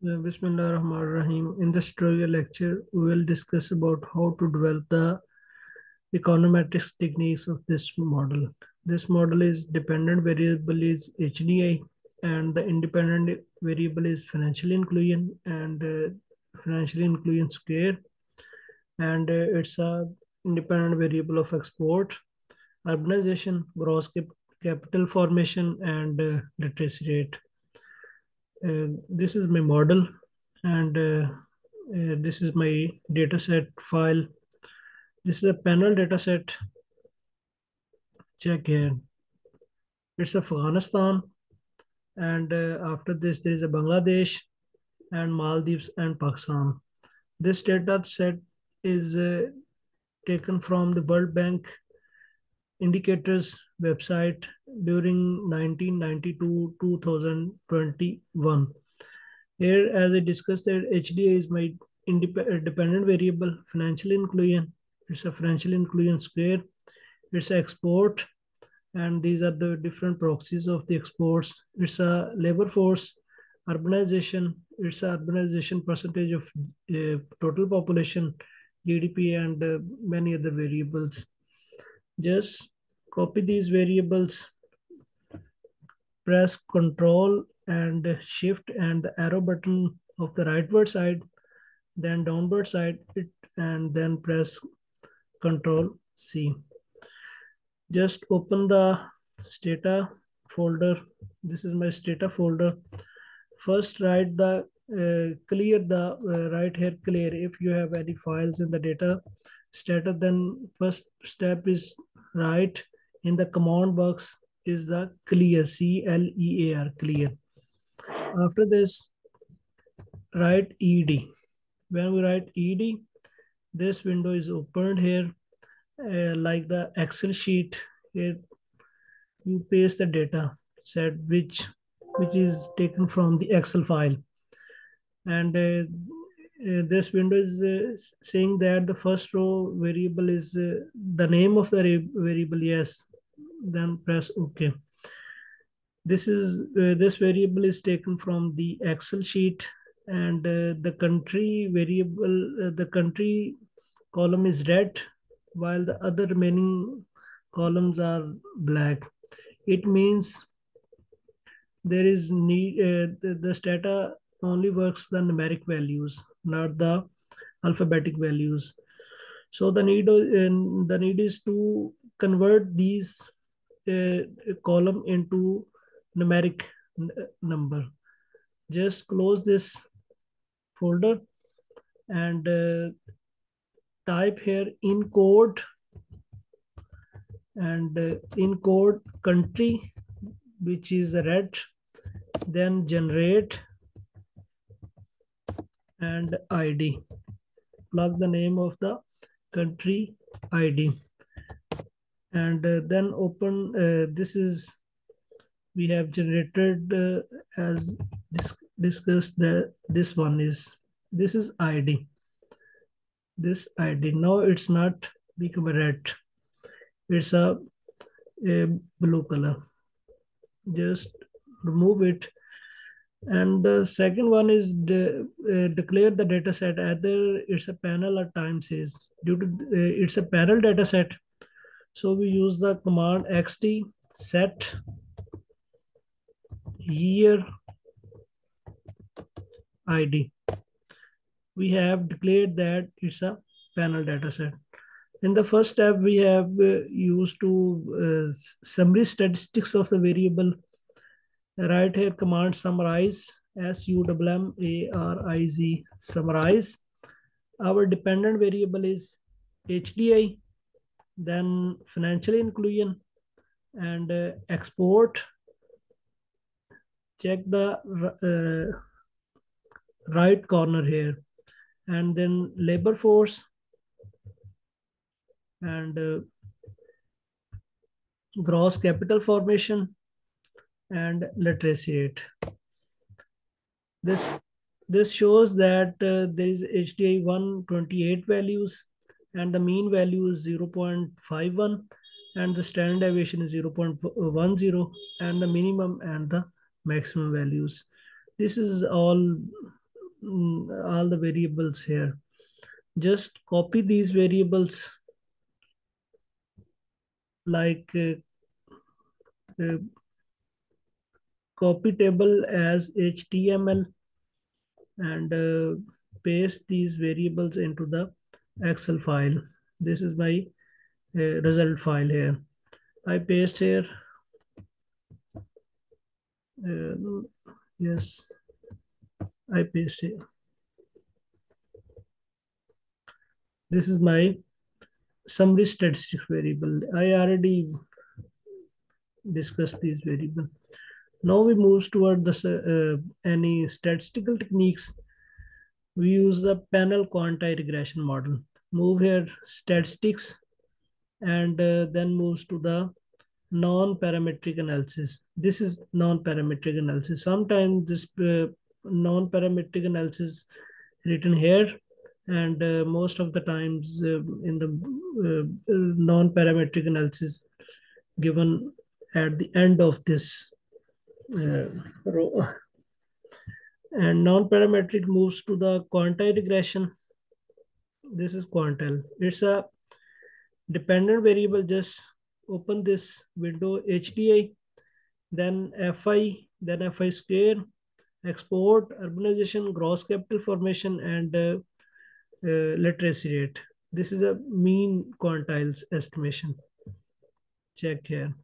Bismillahirrahmanirrahim. In this tutorial lecture, we will discuss about how to develop the econometrics techniques of this model. This model is dependent variable is HDI and the independent variable is financial inclusion and financial inclusion square, and it's a independent variable of export, urbanization, capital formation, and literacy rate. This is my model, and this is my dataset file. This is a panel dataset. Check here. It's Afghanistan, and after this there is a Bangladesh and Maldives and Pakistan. This data set is taken from the World Bank indicators website during 1992 2021. Here, as I discussed, that HDA is my dependent variable, financial inclusion. It's a financial inclusion square. It's export, and these are the different proxies of the exports. It's a labor force, urbanization. It's a urbanization percentage of total population, GDP, and many other variables. Just copy these variables, press Control and Shift and the arrow button of the rightward side, then downward side, and then press Control C. Just open the Stata folder. This is my Stata folder. First, write the clear the right here clear. If you have any files in the data Stata, then first step is write in the command box is the clear, CLEAR, clear. After this, write ED. When we write ED, this window is opened here like the Excel sheet. Here you paste the data set which is taken from the Excel file, and this window is saying that the first row variable is the name of the variable. Yes, then press OK. This variable is taken from the Excel sheet, and the country variable, the country column is red, while the other remaining columns are black. It means there is need the Stata only works the numeric values, not the alphabetic values. So the need is to convert these column into numeric number. Just close this folder and type here in code and in code country, which is red, then generate and ID. Plug the name of the country ID, and then open. This is we have generated as discussed. This one is this is ID. This ID now it's not become a red. It's a blue color. Just remove it. And the second one is declare the data set either it's a panel or time series. Due to it's a panel data set, so we use the command xt set year ID. We have declared that it's a panel data set. In the first step, we have used to summary statistics of the variable. Right here command summarize, SUMMARIZ, summarize. Our dependent variable is HDI, then financial inclusion and export. Check the right corner here, and then labor force and gross capital formation and literacy rate. This shows that there is HDI 128 values, and the mean value is 0.51, and the standard deviation is 0.10, and the minimum and the maximum values. This is all all the variables here. Just copy these variables like uh, copy table as HTML and paste these variables into the Excel file. This is my result file here. I paste here. Uh, yes, I paste here. This is my summary statistics variable. I already discussed these variable. Now we move toward the any statistical techniques. We use the panel quanti-regression model. Move here statistics and then moves to the non-parametric analysis. This is non-parametric analysis. Sometimes this non-parametric analysis written here, and most of the times in the non-parametric analysis given at the end of this row. And non-parametric moves to the quanti-regression. This is quantil. It's a dependent variable. Just open this window HDI, then FI, then FI square, export, urbanization, gross capital formation, and literacy rate. This is a mean quantiles estimation. Check here.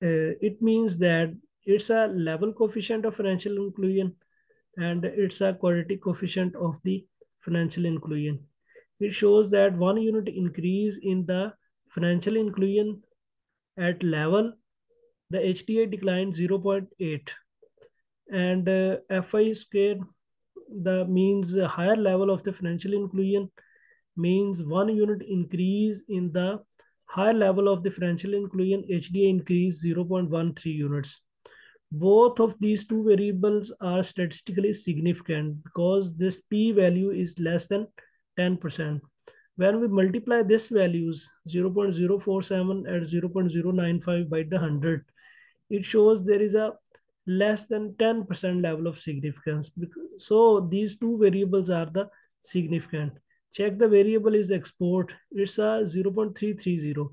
It means that it's a level coefficient of financial inclusion and it's a quality coefficient of the financial inclusion. It shows that 1 unit increase in the financial inclusion at level, the HDA declined 0.8, and FI square, the means higher level of the financial inclusion means 1 unit increase in the higher level of the financial inclusion, HDA increase 0.13 units. Both of these two variables are statistically significant because this p value is less than 10%. When we multiply this values 0.047 and 0.095 by the 100, it shows there is a less than 10% level of significance. So these two variables are the significant. Check the variable is export. It's a 0.330.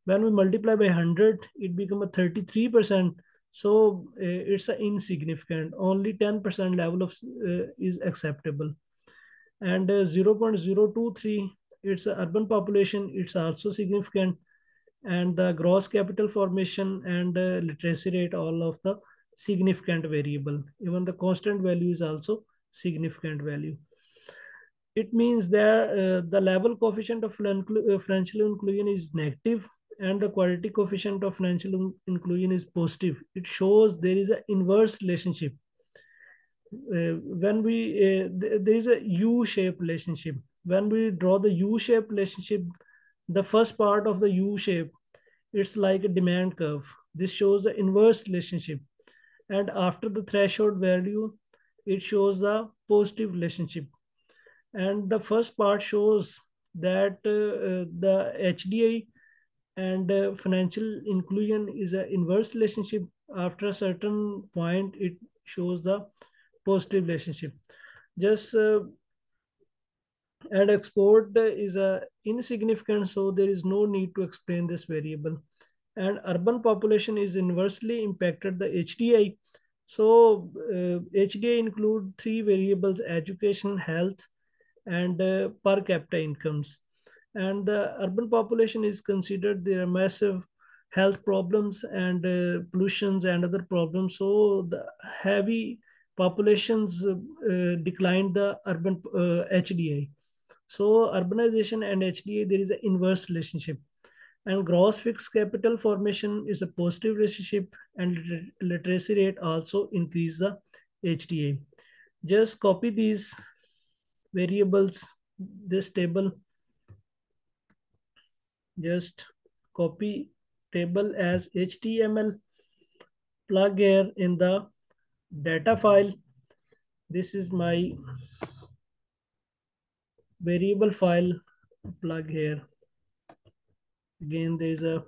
When we multiply by 100, it becomes a 33%. So it's a insignificant. Only 10% level of is acceptable. And 0.023, it's a urban population. It's also significant. And the gross capital formation and literacy rate, all of the significant variable. Even the constant value is also significant value. It means that the level coefficient of financial inclusion is negative and the quality coefficient of financial inclusion is positive. It shows there is an inverse relationship. When we there is a U-shaped relationship. When we draw the U-shaped relationship, the first part of the U shape, it's like a demand curve. This shows the inverse relationship. And after the threshold value, it shows the positive relationship. And the first part shows that the HDI and financial inclusion is an inverse relationship. After a certain point, it shows the positive relationship. Just and export is a insignificant, so there is no need to explain this variable. And urban population is inversely impacted the HDI. So HDI include three variables: education, health, and per capita incomes. And the urban population is considered there are massive health problems and pollutions and other problems. So the heavy populations declined the urban HDI. So urbanization and HDA, there is an inverse relationship. And gross fixed capital formation is a positive relationship, and literacy rate also increase the HDA. Just copy these variables, this table. Just copy table as HTML, plug here in the data file. This is my variable file, plug here. Again, there is a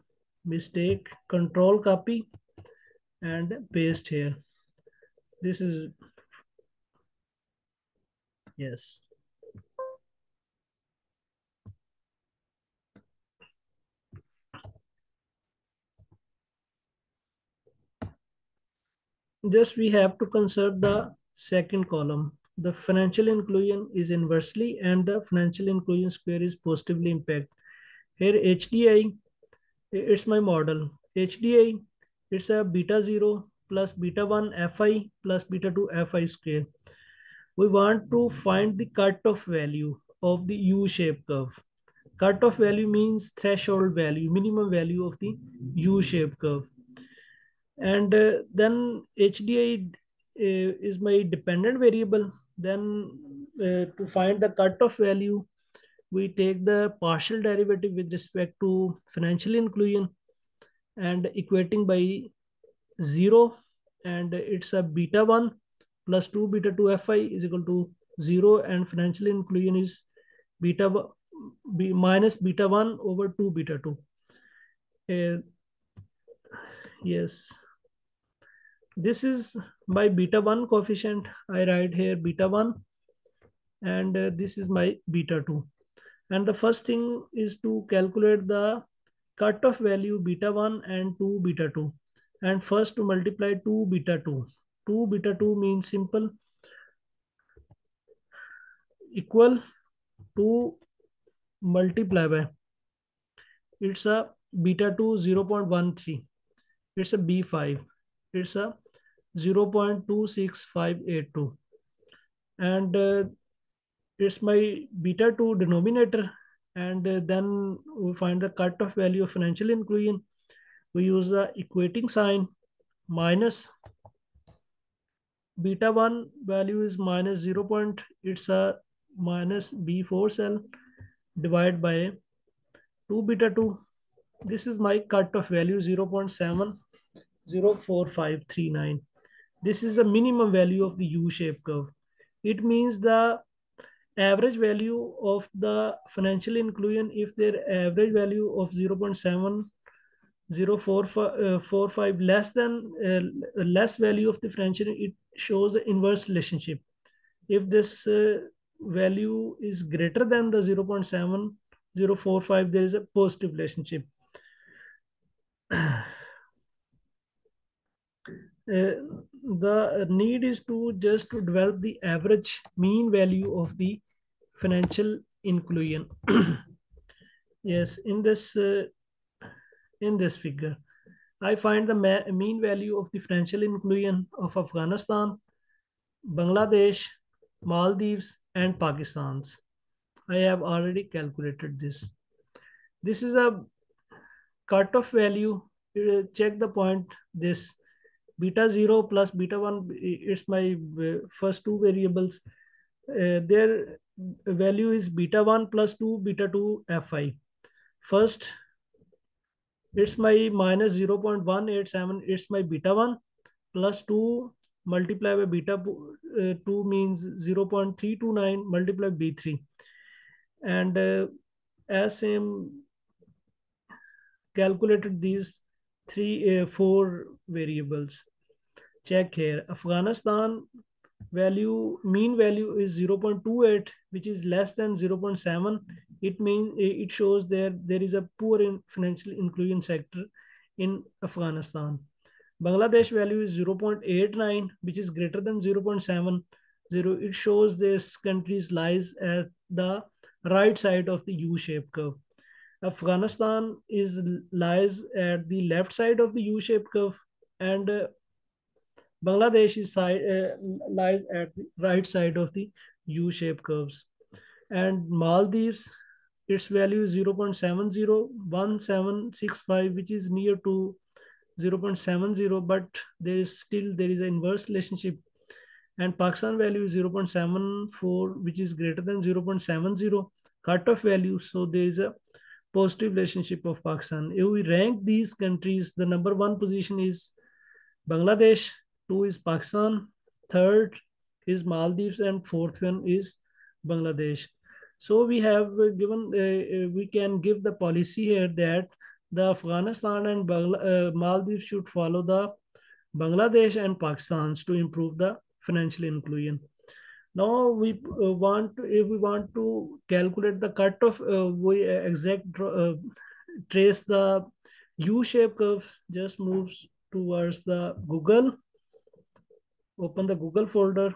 mistake. Control copy and paste here. This is, yes. Just we have to conserve the second column. The financial inclusion is inversely and the financial inclusion square is positively impact. Here HDI, it's my model. HDI, it's a beta 0 plus beta 1 Fi plus beta 2 Fi square. We want to find the cutoff value of the U-shaped curve. Cutoff value means threshold value, minimum value of the U-shaped curve. And then HDI is my dependent variable. Then to find the cutoff value, we take the partial derivative with respect to financial inclusion and equating by 0, and it's a beta 1 plus 2 beta 2 Fi is equal to 0, and financial inclusion is minus beta 1 over 2 beta 2. Uh, yes, this is my beta 1 coefficient. I write here beta 1, and this is my beta 2. And the first thing is to calculate the cutoff value beta 1 and 2 beta 2. And first to multiply 2 beta 2. 2 beta 2 means simple, equal to multiply by, it's a beta 2 0.13, it's a B5, it's a 0.26582, and it's my beta 2 denominator. And then we find the cutoff value of financial inclusion. We use the equating sign, minus beta 1 value is minus 0. It's a minus B4 cell, divided by 2 beta 2. This is my cutoff value 0.704539. This is the minimum value of the U-shaped curve. It means the average value of the financial inclusion, if their average value of 0.7045 less than less value of the financial, it shows the inverse relationship. If this value is greater than the 0.7045, there is a positive relationship. The need is to just to develop the average mean value of the financial inclusion. Yes, in this figure, I find the mean value of the financial inclusion of Afghanistan, Bangladesh, Maldives, and Pakistan's. I have already calculated this. This is a cutoff value. Check the point. This beta 0 plus beta 1, it's my first two variables. Their value is beta 1 plus 2 beta 2 Fi. First, it's my minus 0.187, it's my beta 1, plus 2 multiplied by beta 2 means 0.329 multiplied by B3. And as same calculated these four variables. Check here. Afghanistan value, mean value is 0.28, which is less than 0.7. It means it shows there is a poor in financial inclusion sector in Afghanistan. Bangladesh value is 0.89, which is greater than 0.70. It shows this country's lies at the right side of the U-shaped curve. Afghanistan is lies at the left side of the U-shaped curve, and Bangladesh is lies at the right side of the U-shaped curves. And Maldives, its value is 0.701765, which is near to 0.70, but there is an inverse relationship. And Pakistan value is 0.74, which is greater than 0.70 cutoff value. So there is a positive relationship of Pakistan. If we rank these countries, the number one position is Bangladesh, two is Pakistan, third is Maldives, and fourth one is Bangladesh. So we have given, we can give the policy here that the Afghanistan and Maldives should follow the Bangladesh and Pakistan to improve the financial inclusion. Now we want to, if we want to calculate the cutoff, we trace the U-shaped curve. Just moves towards the Google. Open the Google folder.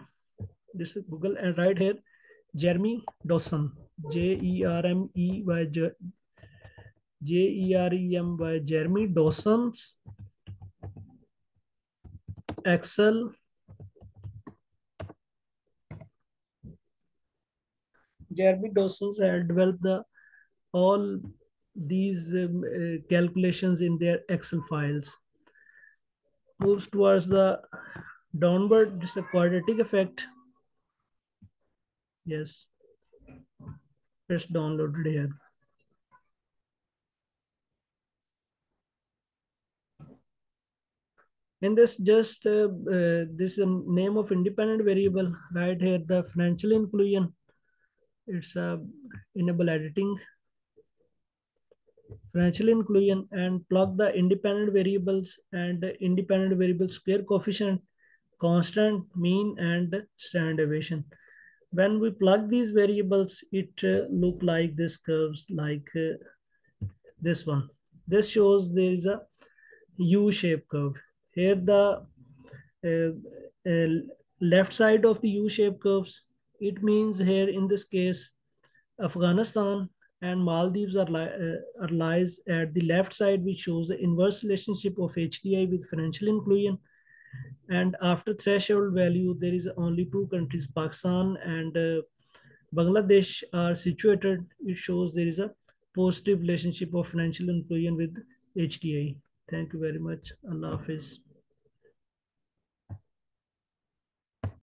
This is Google, and right here, Jeremy Dawson, Jeremy, Jeremy Dawson's Excel. Jeremy Dawson's had developed all these calculations in their Excel files. Moves towards the downward. This is a quadratic effect. Yes, it's downloaded here. In this, just this is name of independent variable right here. The financial inclusion. It's enable editing financial inclusion and plug the independent variables and independent variable square coefficient, constant, mean, and standard deviation. When we plug these variables, it look like this curves like this one. This shows there is a U-shaped curve. Here the left side of the U-shaped curves, it means here in this case, Afghanistan and Maldives are lies at the left side, which shows the inverse relationship of HDI with financial inclusion. And after threshold value, there is only two countries, Pakistan and Bangladesh are situated. It shows there is a positive relationship of financial inclusion with HDI. Thank you very much. Allah Hafiz.